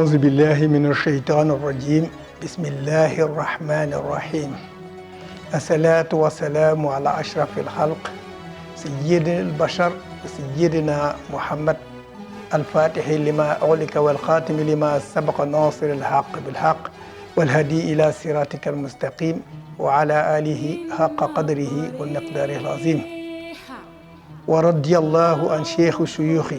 أعوذ بالله من الشيطان الرجيم بسم الله الرحمن الرحيم الصلاة والسلام على أشرف الخلق سيدنا البشر سيدنا محمد الفاتح لما أغلق والخاتم لما سبق ناصر الحق بالحق والهدي إلى صراطك المستقيم وعلى آله حق قدره والمقدار العظيم ورضي الله عن شيخ الشيوخ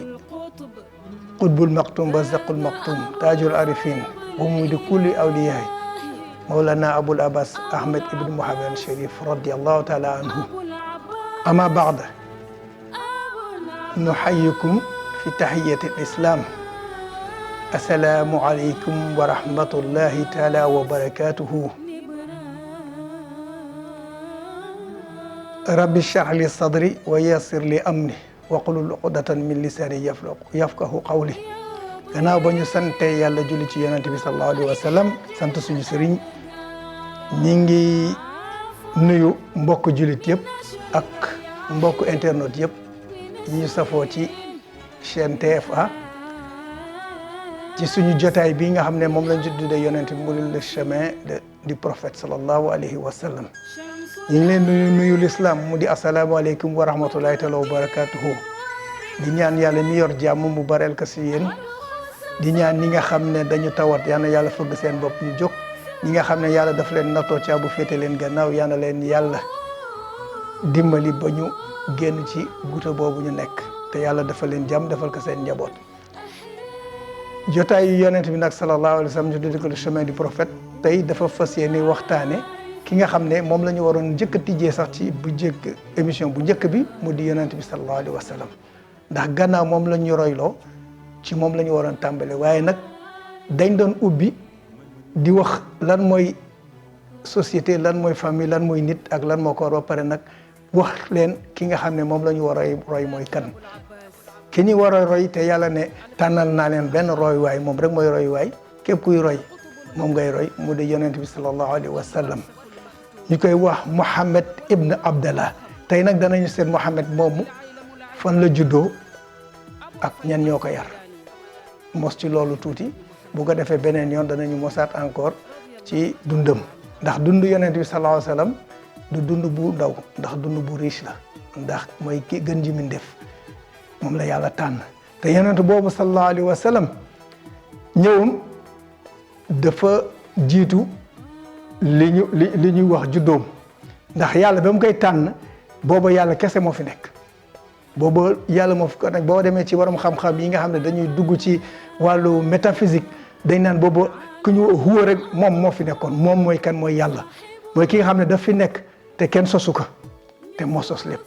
قطب المقتوم برزق المقتوم تاج العارفين ومد كل أولياء مولانا أبو العباس أحمد بن محمد الشريف رضي الله تعالى عنه. أما بعد نحييكم في تحية الإسلام السلام عليكم ورحمة الله تعالى وبركاته. رب اشرح لي صدري ويسر لي أمري waqulul uqdatan min lisaani yafqahu qawli. gannaaw ba ñu sante yàlla julli ci yonent bi sallallahu alayhi wa sallam sant suñu sëriñ ñi ngi nuyu mbokk jullit yëpp ak mbokk internet yëpp ñu safoo ci chaîne TFA ci suñu jotaay bi nga xam ne moom lañ tuddee yonent bi mu le chemin du prophète sallallahu alayhi wa sallam. ñu ngi leen nuyu l'islam mu di asalaamaaleykum wa rahmatulahi taala wa barakatuhu. di ñaan yàlla mi yor jàmm mu bareel ko si yéen di ñaan ñi nga xam ne dañu tawat yal na yàlla fëgg seen bopp ñu jóg ñi nga xam ne yàlla daf leen nattoo caa bu féete leen gannaaw yal na leen yàlla dimbali ba ñu génn ci guuta boobu ñu nekk te yàlla dafa leen jàmm defal ko seen njaboot. jotaayu yonent bi nag sallallahu alayhi wa sallam ñu tuddee ko le chemin du prophète tey dafa fas yéene waxtaane ki nga xam ne moom la ñu waroon njëkk a tijjee sax ci bu njëkk émission bu njëkk bi mu di yonent bi sallallahu alayhi wa sallam ndax gannaaw moom la ñu royloo ci moom la ñu waroon tàmbale waaye nag dañ doon ubbi di wax lan mooy société lan mooy famille lan mooy nit ak lan moo ko war ba pare nag wax leen ki nga xam ne moom la ñu war a roy mooy kan ki ñu war a roy te yàlla ne tànnal naa leen benn roy waay moom rek mooy roy waay képp kuy roy moom ngay roy mu di yonent bi sallallahu alayhi wa sallam ñu koy wax Muhammad ibn Abdallah. tey nag danañu seet Muhammad moomu fan la juddoo ak ñan ñoo ko yar mos ci loolu tuuti bu ko defee beneen yoon danañu mosaat encore ci dundam ndax dund yonent bi sallallahu alayhi wa sallam du dund bu ndaw ndax dund bu riche la ndax mooy ki gën ji mindeef moom la yàlla tànn te yonent boobu sallallahu alayhi wa sallam ñëwam dafa jiitu li ñuy wax juddoom ndax yàlla ba mu koy tànn booba yàlla kese moo fi nekk booba yàlla moo fi ko nekk boo demee ci waram xam-xam yi nga xam ne dañuy dugg ci wàllu métaphysique dañ naan booba ku ñu huwa rek moom moo fi nekkoon moom mooy kan mooy yàlla mooy ki nga xam ne daf fi nekk te kenn sosu ko te moo sos lépp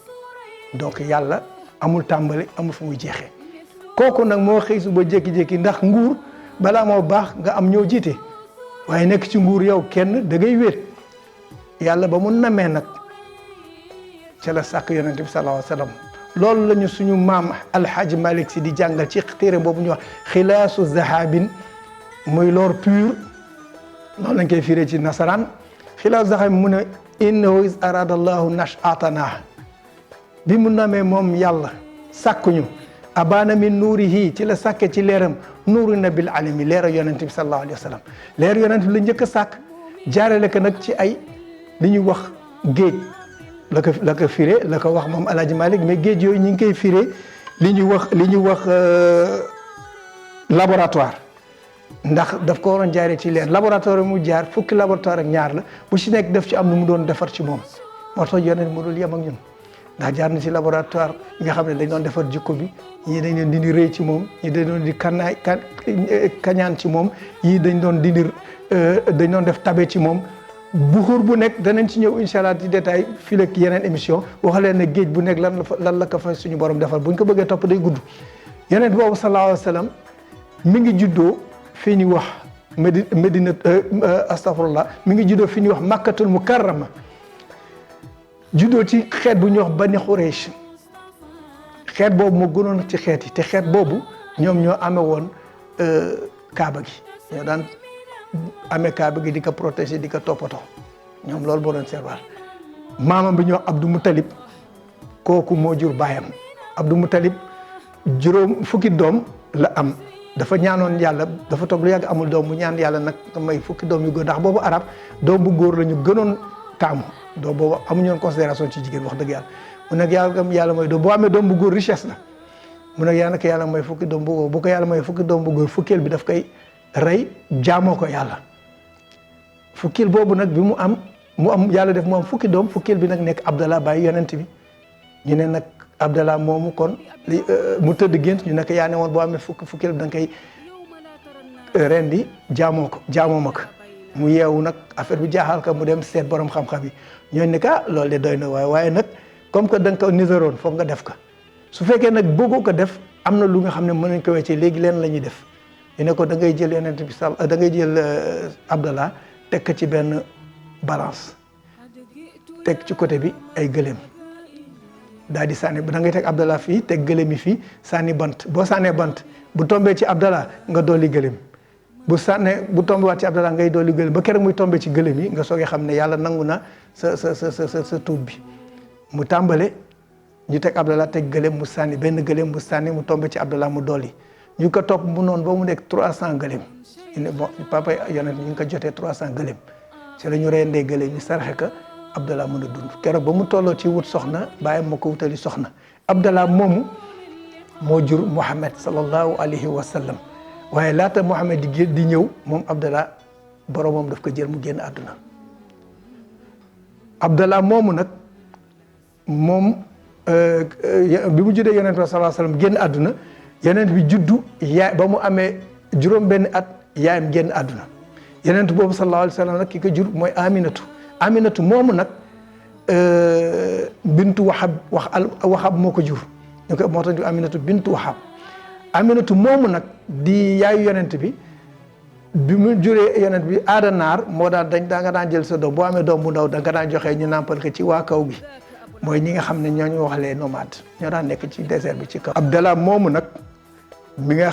donc yàlla amul tàmbali amul fu muy jeexee kooku nag moo xëy suba jékki-jékki ndax nguur balaa moo baax nga am ñoo jiite waaye nekk ci nguur yow kenn da ngay wéet yàlla ba mu namee nag ca la sàkk yonent bi sallallahu alayhi wa sallam loolu la ñu suñu maam alhaji Malick si di jàngal ci téere boobu ñu wax xilaasu zahabin muy l'or pur noonu lañ koy firee ci nasaraan xilaasu zahabin mu ne innahu is arada allahu nashatana bi mu namee moom yàlla sàkkuñu abana min nuurihi ci la sàkke ci leeram nuuru nabil alami leera yonent bi sallallahu alayhi wa sallam leer yonent bi la njëkk a sàkk jaarale ko nag ci ay li ñuy wax géej la ko firé la ko wax moom Alaaji Malick mais géej yooyu ñu ngi koy firé li ñuy wax laboratoire ndax daf ko waroon jaaree ci leer laboratoire mu jaar fukki laboratoire ak ñaar la bu ci nekk def ci am lu mu doon defar ci moom moo tax yonent mu dul yem ak ñun ndax jaar na ci laboratoire yi nga xam ne dañ doon defar jikko bi ñii dañ doon dindi rëy ci moom ñii dañ doon di kañaan ci moom ñii dañ doon dindi dañ doon def tabe ci moom buxur bu nekk danañ ci ñëw incha allah di détail fii ak yeneen émission wax leen ne géej bu nekk lan la ko fa suñu borom defal buñ ko bëggee topp day gudd. yonent boobu sallallahu alayhi wa sallam mi ngi juddoo fii ñuy wax Medina astafurlah mi ngi juddoo fii ñuy wax Makkatul Mukarrama juddoo ci xeet bu ñuy wax Bani Quraysh xeet boobu moo gënoon ci xeet yi te xeet boobu ñoom ñoo amee woon kaaba gi ñoo daan amee kaaba gi di ko protéger di ko toppatoo ñoom loolu boo doon servoir maamam bi ñuy wax Abdou Moutalib kooku moo jur baayam Abdou Moutalib juróom fukki doom la am dafa ñaanoon yàlla dafa toog lu yàgg amul doom mu ñaan yàlla nag may fukki doom yu góor ndax boobu arab doom bu góor la ñu gënoon taamu doom boobu amuñu woon considération ci jigéen wax dëgg yàlla mu nag yàlla mooy doom boo amee doom bu góor richesse la mu nag yaa nag yàlla mooy fukki doom bu góor bu ko yàlla mooy fukki doom bu góor fukkeel bi daf koy rey jaamoo ko yàlla fukkeel boobu nag bi mu am yàlla def mu am fukki doom fukkeel bi nag nekk Abdallah bàyyi yonent bi ñu ne nag Abdallah moomu kon mu tëdd gént ñu nekk yaa ne woon boo amee fukkeel bi da nga koy rendi jaamoo ma ko mu yeewu nag affaire bi jaaxal ka mu dem seet borom xam-xam yi ñooñu ne ah loolu de doy na waaye nag comme que da nga ko niseroon foog nga def ko su fekkee nag bëggoo ko def am na lu nga xam ne mën nañ ko weccee léegi leen la ñuy def ñu ne ko da ngay jël yonent bi da ngay jël Abdallah teg ko ci benn balance teg ci côté bi ay gëléem daal di sànni da ngay teg Abdallah fii teg gëléem yi fii sànni bant boo sànnee bant bu tombee ci Abdallah nga dolli gëléem bu tombé waat ci Abdallah ngay dolli gëléem ba keroog muy tombé ci gëléem yi nga soogee xam ne yàlla nangu na sa tuub bi mu tàmbale ñu teg Abdallah teg gëléem mu sànni benn gëléem mu sànni mu tombé ci Abdallah mu dolli ñu ko topp mu noonu ba mu nekk 300 gëléem ñu ne bon papa yonent ñu ngi ko jotee 300 gëléem ci la ñu rendee gëléem ñu sarxe ka Abdallah mën a dund keroog ba mu tolloo ci wut soxna bàyyam ma ko wutali soxna Abdallah moomu moo jur Muhammad sallallahu alayhi wa sallam waaye laata Muhammad di ñëw moom Abdallah boromam daf ko jël mu génn àdduna Abdallah moomu nag moom bi mu juddee yonent bi sallallahu alayhi wa sallam génn àdduna yonent bi juddu ba mu amee juróom benn at yaayam génn àdduna yonent boobu sallallahu alayhi wa sallam nag ki ko jur mooy Aminatu moomu nag bintu Wahab moo ko jur ñu ko moo tax Aminatu bintu Wahab Aminatu moomu nag di yaayu yonent bi mu juree yonent bi aada naar moo daan da nga daan jël sa doom boo amee doom bu ndaw da nga daan joxe ñu nàmpal ko ci waa kaw gi mooy ñi nga xam ne ñooñu wax les nomades ñoo daan nekk ci désert bi ci kaw. Abdallah moomu nag mi nga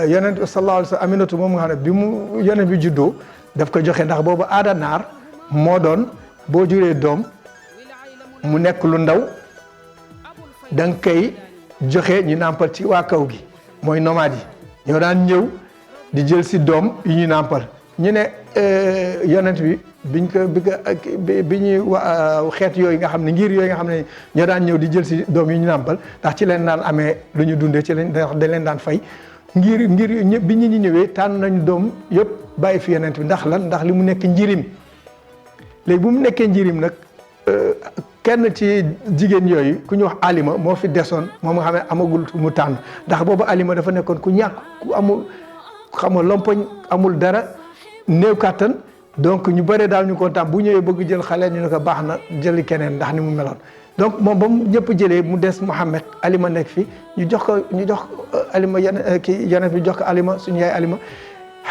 yonent bi sallallahu alayhi wa sallam Aminatu moomu nga xam ne bi mu yonent bi juddoo daf ko joxe ndax boobu aada naar moo doon boo juree doom mu nekk lu ndaw da nga koy joxe ñu nàmpal ci waa kaw gi mooy nomades yi ñoo daan ñëw di jël si doom yi ñu nàmpal ñu ne yonent bi ñuy xeet yooyu nga xam ne ngir yooyu nga xam ne ñoo daan ñëw di jël si doom yi ñu nàmpal ndax ci leen daan amee lu ñu dundee ci leen dañ leen daan fay ngir bi ñu ñëwee tànn nañu doom yëpp bàyyi fi yonent bi ndax lan ndax li mu nekk njirim léegi bu mu nekkee njirim nag kenn ci jigéen yooyu ku ñu wax Alima moo fi desoon moom nga xam ne amagul mu tànn ndax boobu Alima dafa nekkoon ku ñàkk ku amul xam nga lompoñ amul dara néew kàttan donc ñu bëree daal ñu kontaan bu ñëwee bëgg jël xale ñu ne ko baax na jëli keneen ndax ni mu meloon donc moom ba mu ñëpp jëlee mu des Mouhamed Alima nekk fi ñu jox Alima yonent bi jox ko Alima suñu yaay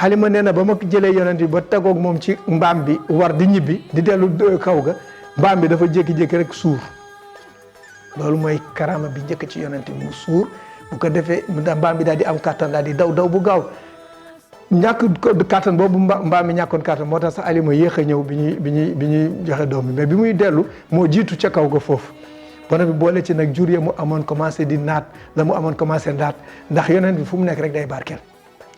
Alima nee na ba ma jëlee yonent bi ba tegoog moom ci mbaam bi war di ñibbi di dellu kaw ga mbaam bi dafa jékki-jékki rek suur loolu mooy karama bi njëkk ci yonent bi mu suur bu ko defee mbaam bi daal di am kàttan daal di daw bu gaaw ñàkk kàttan boobu mbaam mi ñàkkoon kàttan moo tax sax Alima yéex a ñëw bi ñuy joxe doom bi mais bi muy dellu moo jiitu ca kaw ga foofu bona bi boole ci nag jur ya mu amoon commencé di naat la mu amoon commencé naat ndax yonent bi fu mu nekk rek day barkeel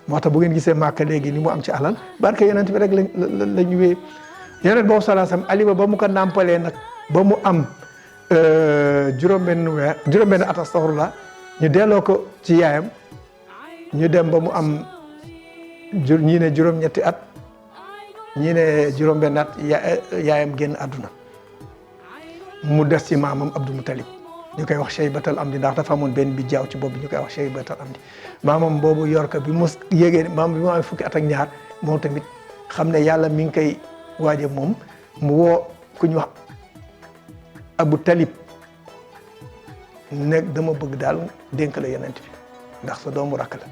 moo tax bu ngeen gisee Màkka léegi ni mu am ci alal barke yonent bi rek la ñu wee yonent boobu sallallahu alayhi wasallam Alima ba mu ko nàmpalee nag ba mu am juróom-benn at astaghfirullah ñu delloo ko ci yaayam ñu dem ba mu am ñii ne juróom-ñetti at ñii ne juróom-benn at yaayam génn àdduna mu des ci maamam Abdou Moutalib ñu koy wax Cheybatal Amdi ndax dafa amoon benn bi jaaw ci bopp bi ñu koy wax Cheybatal Amdi maamam boobu yor ko bi mu yégee maam bi mu amee fukki at ak ñaar moom tamit xam ne yàlla mi ngi koy waaje moom mu woo ku ñu wax Abu Talib nekk dama bëgg daal dénk la yonent bi ndax sa doomu rakk la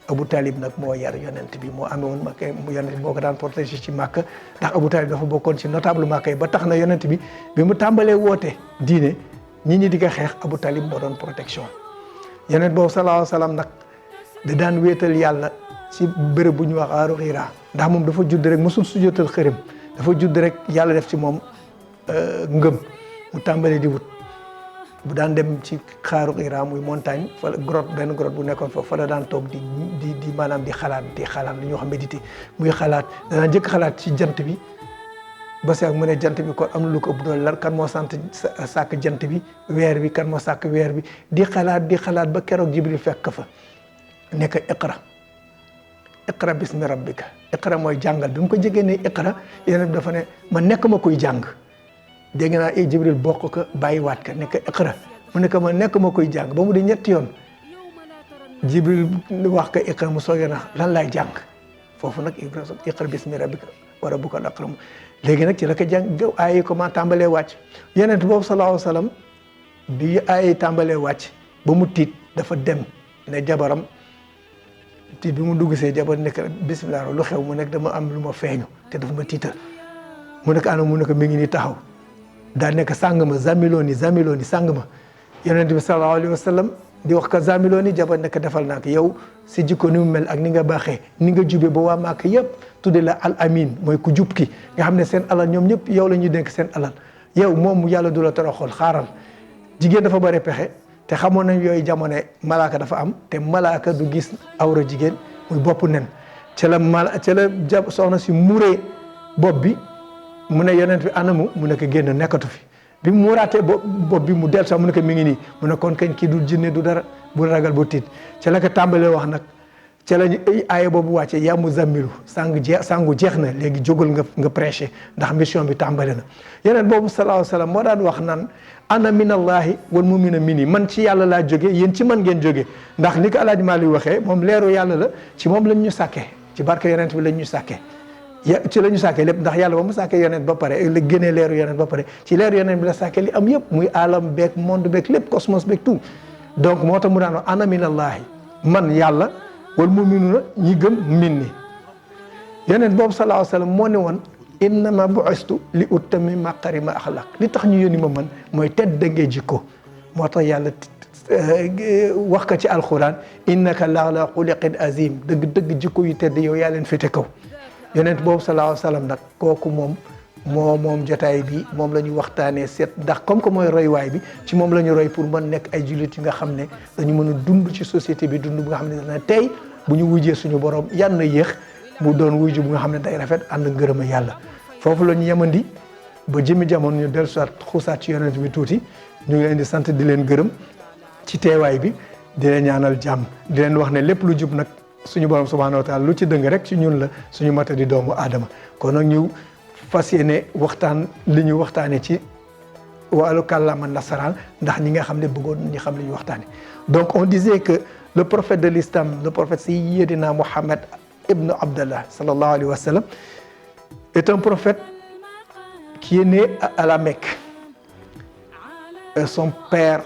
Abu Talib nag moo yar yonent bi moo amee woon Makka yonent bi moo ko daan protégé ci Makka ndax Abu Talib dafa bokkoon ci notable Makka yi ba tax na yonent bi mu tàmbalee woote diine ñi di ko xeex Abu Talib moo doon protection yonent boobu sallallahu alayhi wa sallam nag da daan wéetal yàlla ci bërëb bu ñu wax Aaru Xiraa ndax moom dafa judd rek mosul sujjóotal xërëm dafa judd rek yàlla def ci moom ngëm mu tàmbalee di wut bu daan dem ci xaaru Hira muy montagne fa benn grotte bu nekkoon foofu fa la daan toog di maanaam di xalaat li ñuy wax méditer muy xalaat danaa jëkk xalaat ci jant bi ba seeg mu ne jant bi kon am na lu ko ëpp doole lan kan moo sàkk jant bi weer bi kan moo sàkk weer bi di xalaat ba keroog Jibril fekk fa nekk iqra bismi rabbika iqra mooy jàngal bi mu ko jegee ne iqra yeneen dafa ne ma nekk ma koy jàng dégg naa Jibril bokk ko bàyyiwaat ka nekk iqra mu nekk ma nekk ma koy jàng ba mu di ñetti yoon Jibril wax ko iqra mu soogee na lan laay jàng foofu nag iqra bismi rabbika wa rabbukal akram léegi nag ci la ko jàng gaw ayi comment tàmbalee wàcc yeneen boobu sallallahu alayhi wa sallam bi ayi tàmbalee wàcc ba mu tiit dafa dem ne jabaram ti bi mu dugg see jabar nekk bismillah lu xew mu nekk dama am lu ma feeñu te dafa ma tiital mu nekk ana mu nekk mi ngi nii taxaw daa nekk sàng ma zamiloni sàng ma yonent bi sallallahu alayhi wa sallam di wax ka zamiloni jabar nekk defal naa ko yow si jikko ni mu mel ak ni nga baaxee ni nga jube ba waa Màkka yëpp tudde la al amin mooy ku jub ki nga xam ne seen alal ñoom ñëpp yow la ñuy dénk seen alal yow moom yàlla du la toroxal xaaral jigéen dafa bari pexe te xamoon nañ yooyu jamono malaaka dafa am te malaaka du gis awra jigéen muy bopp nen ca la soxna si muuree bopp bi mu ne yonent bi anamu mu ne ko génn nekkatu fi bi mu muuraatee bopp bi mu del sax mu ne ko mi ngi nii mu ne kon kañ kii du jinne du dara bu ragal bu tiit ca la ko tàmbalee wax nag ca la aaya boobu wàccee yaa muzammilu sangu jeex na léegi jógal nga prêcher ndax mission bi tàmbale na yeneen boobu sallallahu alayhi wa sallam moo daan wax naan ana minallahi wal mu'mina mini man ci yàlla laa jóge yéen ci man ngeen jóge ndax ni ko Alaaji Maalik waxee moom leeru yàlla la ci moom lañ ñu sàkkee ci barke yonent bi lañ ñu sàkkee ci la ñu sàkkee lépp ndax yàlla ba mu sàkkee yonent ba pare la génnee leeru yonent ba pare ci leeru yonent bi la sàkkee li am yëpp muy alam beeg monde beeg lépp cosmos beeg tout donc moo tax mu daan wax ana minallahi man yàlla wal mu'minuna ñi gëm min ni yonent boobu sallallahu alayhi wa sallam moo ne woon innama bu'istu li utammima makarima axlaq li tax ñu yónni ma man mooy tedd dangee jikko moo tax yàlla wax ko ci alquran innaka la ala xuliqin azim dëgg jikko yu tedd yow yaa leen féete kaw yonent boobu sallallahu alayhi wa sallam nag kooku moom jotaay bi moom la ñu waxtaanee seet ndax comme que mooy roywaay bi ci moom la ñu roy pour mën nekk ay jullit yi nga xam ne dañu mën a dund ci société bi dund bu nga xam ne dana tey bu ñu wujjee suñu borom yan na yéex mu doon wujju bu nga xam ne day rafet ànd ngërëm a yàlla foofu la ñu yemandi ba jëmi jamono ñu dellu soit xuusaat ci yonent bi tuuti ñu ngi leen di sant di leen gërëm ci teewaay bi di leen ñaanal jàmm di leen wax ne lépp lu jub nag suñu borom subhanahu wa taala lu ci dëng rek ci ñun la suñu mata di doomu aadama kon nag ñu fas yéene waxtaan li ñu waxtaane ci wàllu kàllaama nasaraan ndax ñi nga xam ne bëggoon ñu xam li ñu waxtaane donc on disait que le prophète de l'islam le prophète Sayyidina Muhammad ibn Abdallah sallallahu alayhi wa sallam est un prophète qui est né à la Mecque et son père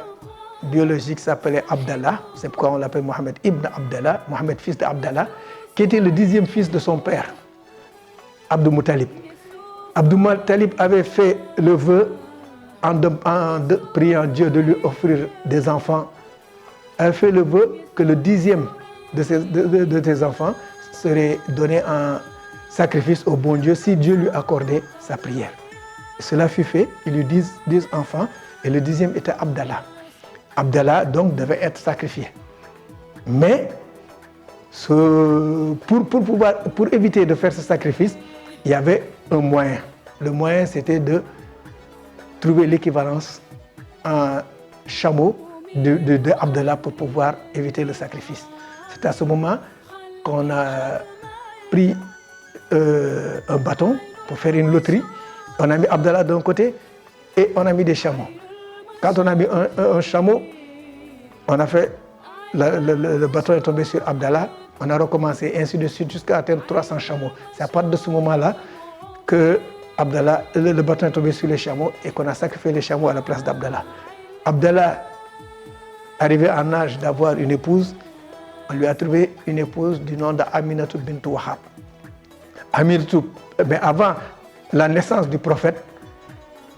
biologique s'appelait Abdallah, c'est pourquoi on l'appelle Mohammed ibn Abdallah, Mohammed fils d'Abdallah, qui était le 10e fils de son père, Abdul Muttalib. Abdul Muttalib avait fait le vœu en priant Dieu de lui offrir des enfants. Il a fait le vœu que le 10e de ses enfants serait donné en sacrifice au bon Dieu si Dieu lui accordait sa prière. Et cela fut fait, il eut 10 enfants et le 10e était Abdallah. Abdallah donc devait être sacrifié. Mais pour éviter de faire ce sacrifice, il y avait un moyen. Le moyen, c'était de trouver l'équivalence en chameau de Abdallah pour pouvoir éviter le sacrifice. C'est à ce moment qu'on a pris un bâton pour faire une loterie. On a mis Abdallah d'un côté et on a mis des chameaux. Quand on a mis un chameau, on a fait le bâton est tombé sur Abdallah. On a recommencé ainsi de suite jusqu'à atteindre 300 chameaux. C'est à partir de ce moment-là que Abdallah, le bâton est tombé sur les chameaux et qu'on a sacrifié les chameaux à la place d'Abdallah. Abdallah, arrivé en âge d'avoir une épouse, on lui a trouvé une épouse du nom d'Aminatou bint Wahab. Aminatou, mais avant la naissance du prophète,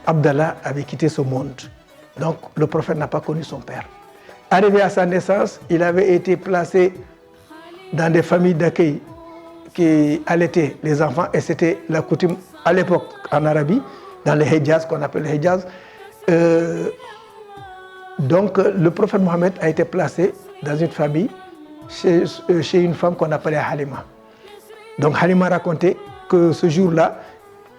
Abdallah avait quitté ce monde. Donc le prophète n'a pas connu son père. Arrivé à sa naissance, il avait été placé dans des familles d'accueil qui allaitaient les enfants et c'était la coutume à l'époque en Arabie, dans les Hejaz, qu'on appelle les Hejaz, Donc le prophète Mohammed a été placé dans une famille chez une femme qu'on appelait Halima. Donc Halima racontait que ce jour-là,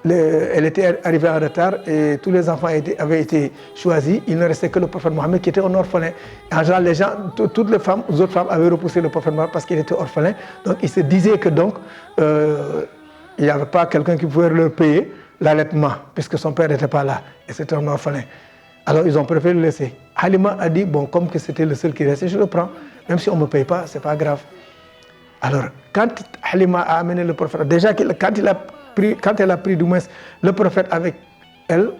elle était arrivée en retard et tous les enfants avaient été choisis. Il ne restait que le prophète Mohammed qui était un orphelin. En général, les gens, toutes les autres femmes avaient repoussé le prophète Mohammed parce qu'il était orphelin. Donc ils se disaient que donc il n'y avait pas quelqu'un qui pouvait leur payer l'allaitement puisque son père n'était pas là et c'était un orphelin. Alors ils ont préféré le laisser. Halima a dit, bon, comme que c'était le seul qui restait, je le prends. Même si on ne me paye pas, ce n'est pas grave. Alors, quand Halima a amené le prophète, déjà quand elle a pris du moins le prophète avec elle,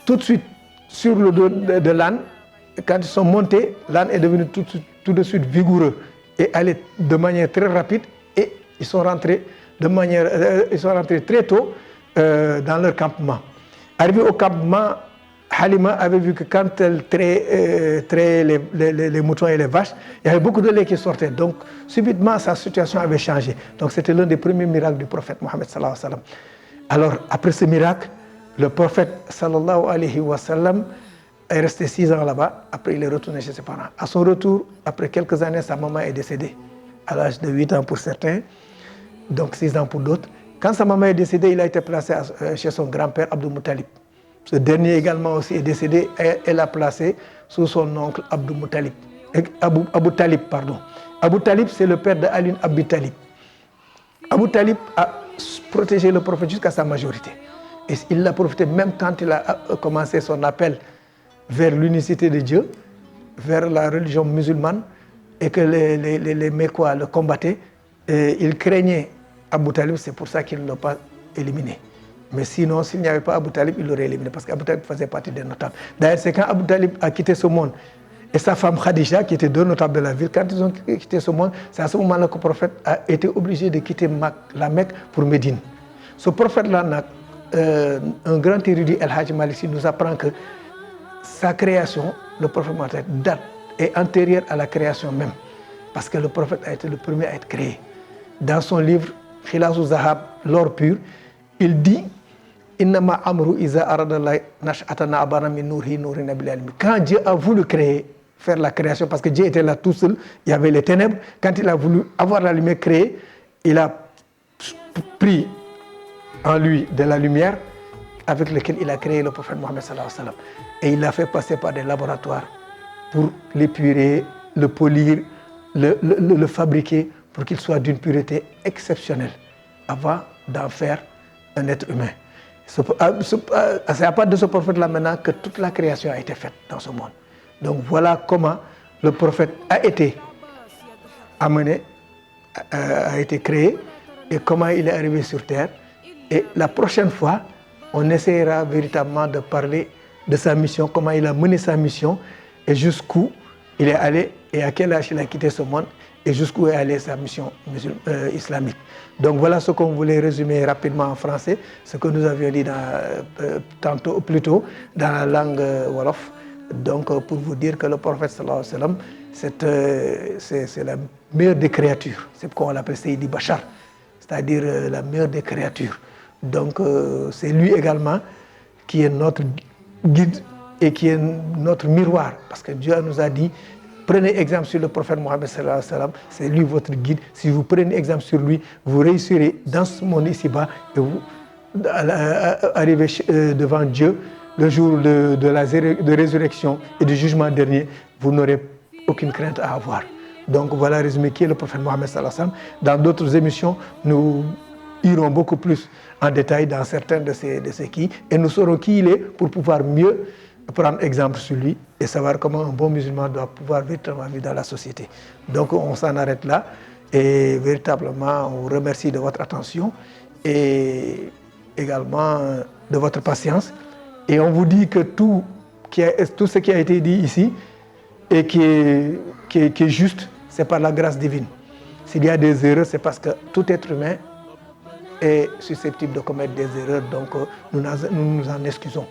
tout de suite sur le dos de l'âne, quand ils sont montés, l'âne est devenu tout de suite vigoureux et allait de manière très rapide et ils sont rentrés très tôt dans leur campement. Arrivé au campement, Halima avait vu que quand elle trayait les moutons et les vaches, il y avait beaucoup de lait qui sortait. Donc, subitement, sa situation avait changé. Donc, c'était l'un des premiers miracles du prophète Mohammed sallallahu alayhi wa sallam. Alors, après ce miracle, le prophète sallallahu alayhi wa sallam est resté 6 ans là-bas. Après, il est retourné chez ses parents. À son retour, après quelques années, sa maman est décédée, à l'âge de 8 ans pour certains, donc 6 ans pour d'autres. Quand sa maman est décédée, il a été placé chez son grand-père Abdul Muttalib. Ce dernier également aussi est décédé et elle l'a placé sous son oncle Abdul Muttalib. Abu Talib, pardon. Abu Talib, c'est le père de Ali Abi Talib. Abu Talib a protégé le prophète jusqu'à sa majorité. Et il l'a profité même quand il a commencé son appel vers l'unicité de Dieu, vers la religion musulmane, et que les Mécois le combattaient. Et il craignait Abu Talib, c'est pour ça qu'il ne l'a pas éliminé. Mais sinon, s'il n'y avait pas Abu Talib, il l'aurait éliminé parce qu'Abu Talib faisait partie des notables. D'ailleurs, c'est quand Abu Talib a quitté ce monde et sa femme Khadija, qui étaient deux notables de la ville, quand ils ont quitté ce monde, c'est à ce moment-là que le prophète a été obligé de quitter la Mecque pour Médine. Ce prophète-là, un grand érudit, El Hadj Malik, nous apprend que sa création, le prophète Mohammed, date est antérieure à la création même. Parce que le prophète a été le premier à être créé. Dans son livre, Khilasu Zahab, l'or pur, il dit quand Dieu a voulu faire la création, parce que Dieu était là tout seul, il y avait les ténèbres, quand il a voulu avoir la lumière créée, il a pris en lui de la lumière avec laquelle il a créé le prophète Mohammed sallallahu alayhi wa sallam. Et il l'a fait passer par des laboratoires pour l'épurer, le polir, le fabriquer pour qu'il soit d'une pureté exceptionnelle avant d'en faire un être humain. C'est à part de ce prophète-là maintenant que toute la création a été faite dans ce monde. Donc voilà comment le prophète a été amené, a été créé et comment il est arrivé sur terre. Et la prochaine fois, on essaiera véritablement de parler de sa mission, comment il a mené sa mission et jusqu'où il est allé et à quel âge il a quitté ce monde et jusqu'où est allée sa mission islamique. Donc voilà ce qu'on voulait résumer rapidement en français, ce que nous avions dit plus tôt dans la langue Wolof. Donc pour vous dire que le prophète sallallahu alayhi wa sallam, c'est la meilleure des créatures. C'est pourquoi on l'appelle Sayyidi Bachar, c'est-à-dire la meilleure des créatures. Donc c'est lui également qui est notre guide et qui est notre miroir. Parce que Dieu nous a dit, prenez exemple sur le prophète Mohammed sallallahu alayhi wa sallam, c'est lui votre guide. Si vous prenez exemple sur lui, vous réussirez dans ce monde ici-bas et vous arrivez devant Dieu le jour de résurrection et du jugement dernier, vous n'aurez aucune crainte à avoir. Donc voilà résumé qui est le prophète Mohammed sallallahu alayhi wa sallam. Dans d'autres émissions, nous irons beaucoup plus en détail dans certains de ces qui, et nous saurons qui il est pour pouvoir mieux prendre exemple sur lui et savoir comment un bon musulman doit pouvoir véritablement vivre dans la société. Donc on s'en arrête là et véritablement on vous remercie de votre attention et également de votre patience. Et on vous dit que tout ce qui a été dit ici et qui est juste, c'est par la grâce divine. S'il y a des erreurs, c'est parce que tout être humain est susceptible de commettre des erreurs, donc nous nous en excusons.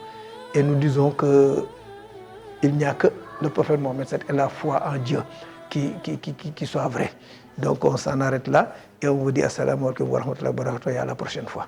Et nous disons qu'il n'y a que le prophète Mohammed et la foi en Dieu qui soit vrai. Donc on s'en arrête là et on vous dit assalamu alaikum wa rahmatullahi wa barakatuh et à la prochaine fois.